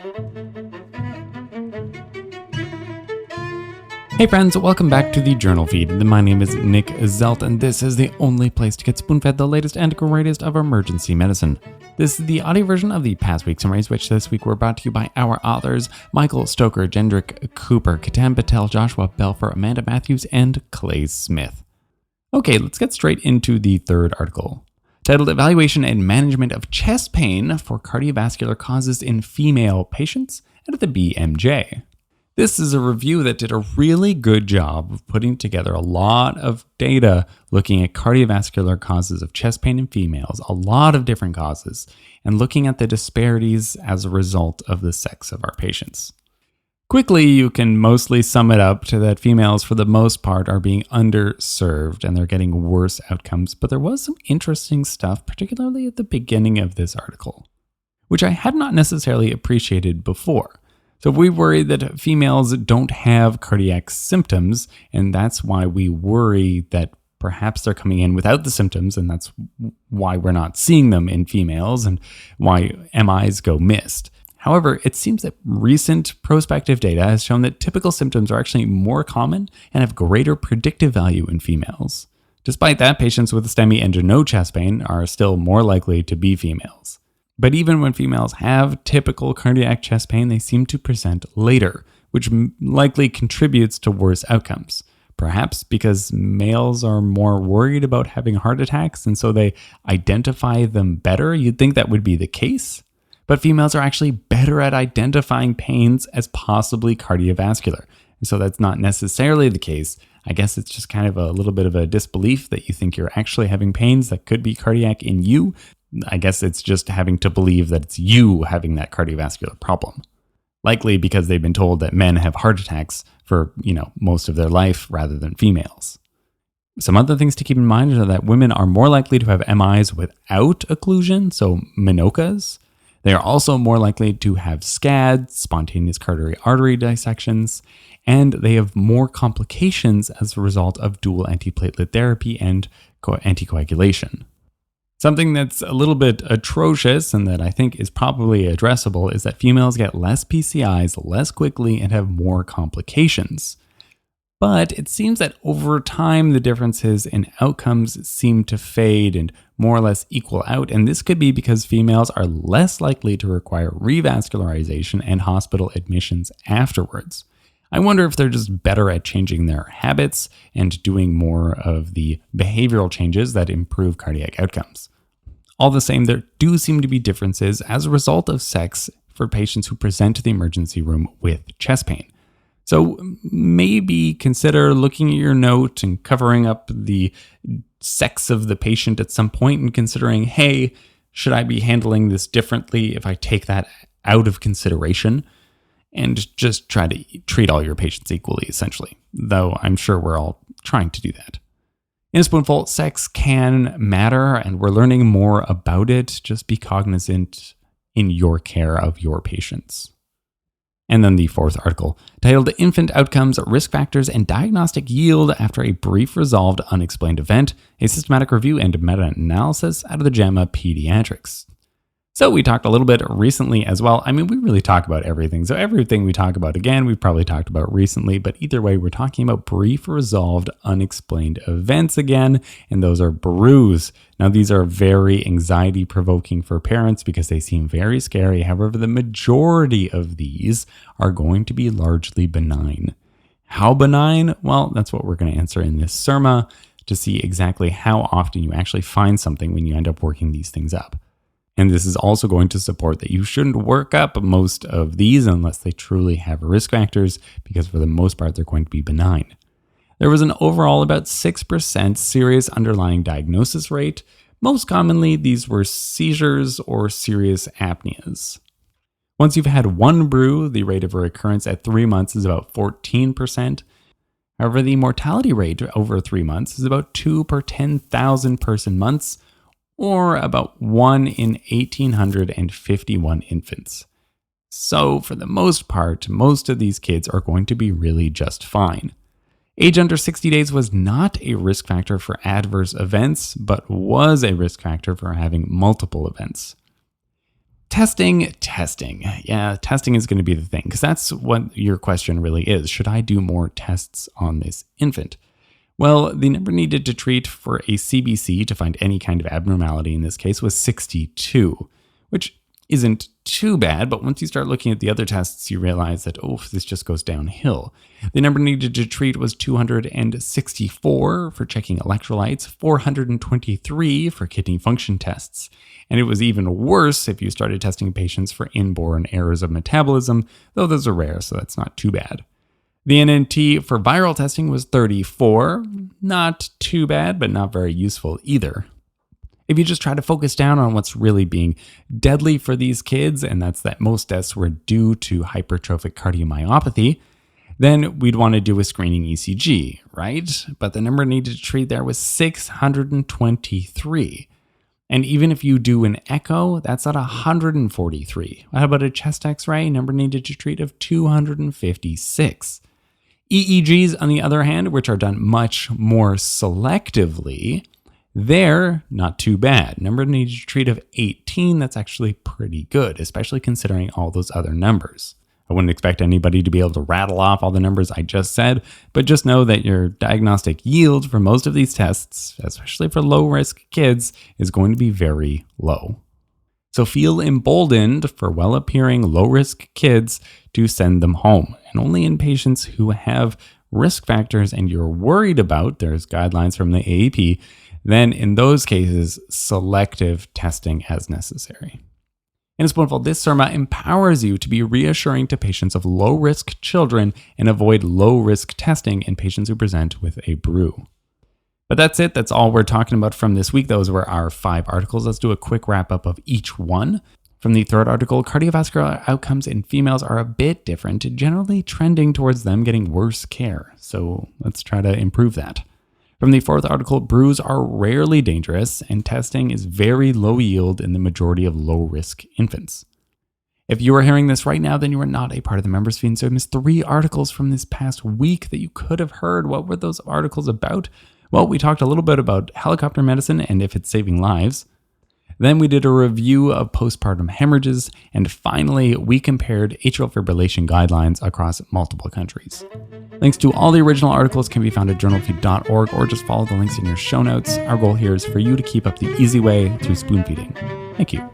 Hey friends, welcome back to the Journal Feed. My name is Nick Zelt, and this is the only place to get spoon-fed the latest and greatest of emergency medicine. This is the audio version of the past week's summaries, which this week were brought to you by our authors, Michael Stoker, Jendrik Cooper, Ketan Patel, Joshua Belfer, Amanda Matthews, and Clay Smith. Okay, let's get straight into the third article, titled Evaluation and Management of Chest Pain for Cardiovascular Causes in Female Patients at the BMJ. This is a review that did a really good job of putting together a lot of data looking at cardiovascular causes of chest pain in females, a lot of different causes, and looking at the disparities as a result of the sex of our patients. Quickly, you can mostly sum it up to that females, for the most part, are being underserved and they're getting worse outcomes, but there was some interesting stuff, particularly at the beginning of this article, which I had not necessarily appreciated before. So we worry that females don't have cardiac symptoms, and that's why we worry that perhaps they're coming in without the symptoms, and that's why we're not seeing them in females and why MIs go missed. However, it seems that recent prospective data has shown that typical symptoms are actually more common and have greater predictive value in females. Despite that, patients with STEMI and no chest pain are still more likely to be females. But even when females have typical cardiac chest pain, they seem to present later, which likely contributes to worse outcomes. Perhaps because males are more worried about having heart attacks, and so they identify them better. You'd think that would be the case. But females are actually better at identifying pains as possibly cardiovascular. And so that's not necessarily the case. I guess it's just kind of a little bit of a disbelief that you think you're actually having pains that could be cardiac in you. I guess it's just having to believe that it's you having that cardiovascular problem. Likely because they've been told that men have heart attacks for, most of their life rather than females. Some other things to keep in mind are that women are more likely to have MIs without occlusion, so MINOCAs. They are also more likely to have SCAD, spontaneous coronary artery dissections, and they have more complications as a result of dual antiplatelet therapy and anticoagulation. Something that's a little bit atrocious and that I think is probably addressable is that females get less PCIs less quickly and have more complications. But it seems that over time, the differences in outcomes seem to fade and more or less equal out. And this could be because females are less likely to require revascularization and hospital admissions afterwards. I wonder if they're just better at changing their habits and doing more of the behavioral changes that improve cardiac outcomes. All the same, there do seem to be differences as a result of sex for patients who present to the emergency room with chest pain. So maybe consider looking at your note and covering up the sex of the patient at some point and considering, hey, should I be handling this differently if I take that out of consideration? And just try to treat all your patients equally, essentially, though I'm sure we're all trying to do that. In a spoonful, sex can matter, and we're learning more about it. Just be cognizant in your care of your patients. And then the fourth article, titled Infant Outcomes, Risk Factors, and Diagnostic Yield After a Brief Resolved Unexplained Event, a systematic review and meta-analysis out of the JAMA Pediatrics. So we talked a little bit recently as well. I mean, we really talk about everything. So everything we talk about, again, we've probably talked about recently, but either way, we're talking about brief resolved unexplained events again, and those are BRUEs. Now, these are very anxiety provoking for parents because they seem very scary. However, the majority of these are going to be largely benign. How benign? Well, that's what we're going to answer in this SRMA to see exactly how often you actually find something when you end up working these things up. And this is also going to support that you shouldn't work up most of these unless they truly have risk factors, because for the most part, they're going to be benign. There was an overall about 6% serious underlying diagnosis rate. Most commonly, these were seizures or serious apneas. Once you've had one BRUE, the rate of recurrence at 3 months is about 14%. However, the mortality rate over 3 months is about 2 per 10,000 person months, or about 1 in 1,851 infants. So for the most part, most of these kids are going to be really just fine. Age under 60 days was not a risk factor for adverse events, but was a risk factor for having multiple events. Testing. Yeah, testing is going to be the thing, because that's what your question really is. Should I do more tests on this infant? Well, the number needed to treat for a CBC to find any kind of abnormality in this case was 62, which isn't too bad, but once you start looking at the other tests, you realize that, this just goes downhill. The number needed to treat was 264 for checking electrolytes, 423 for kidney function tests, and it was even worse if you started testing patients for inborn errors of metabolism, though those are rare, so that's not too bad. The NNT for viral testing was 34, not too bad, but not very useful either. If you just try to focus down on what's really being deadly for these kids, and that's that most deaths were due to hypertrophic cardiomyopathy, then we'd want to do a screening ECG, right? But the number needed to treat there was 623. And even if you do an echo, that's at 143. How about a chest x-ray? Number needed to treat of 256. EEGs, on the other hand, which are done much more selectively, they're not too bad. Number needed to treat of 18, that's actually pretty good, especially considering all those other numbers. I wouldn't expect anybody to be able to rattle off all the numbers I just said, but just know that your diagnostic yield for most of these tests, especially for low-risk kids, is going to be very low. So feel emboldened for well-appearing low-risk kids to send them home, and only in patients who have risk factors and you're worried about, there's guidelines from the AAP, then in those cases, selective testing as necessary. In a spoonful, this SRMA empowers you to be reassuring to patients of low-risk children and avoid low-risk testing in patients who present with a BRUE. But that's it. That's all we're talking about from this week. Those were our 5 articles. Let's do a quick wrap-up of each one. From the third article, cardiovascular outcomes in females are a bit different, generally trending towards them getting worse care. So let's try to improve that. From the fourth article, BRUEs are rarely dangerous, and testing is very low yield in the majority of low-risk infants. If you are hearing this right now, then you are not a part of the members feed, so I missed 3 articles from this past week that you could have heard. What were those articles about? Well, we talked a little bit about helicopter medicine and if it's saving lives. Then we did a review of postpartum hemorrhages, and finally, we compared atrial fibrillation guidelines across multiple countries. Links to all the original articles can be found at journalfeed.org, or just follow the links in your show notes. Our goal here is for you to keep up the easy way through spoon feeding. Thank you.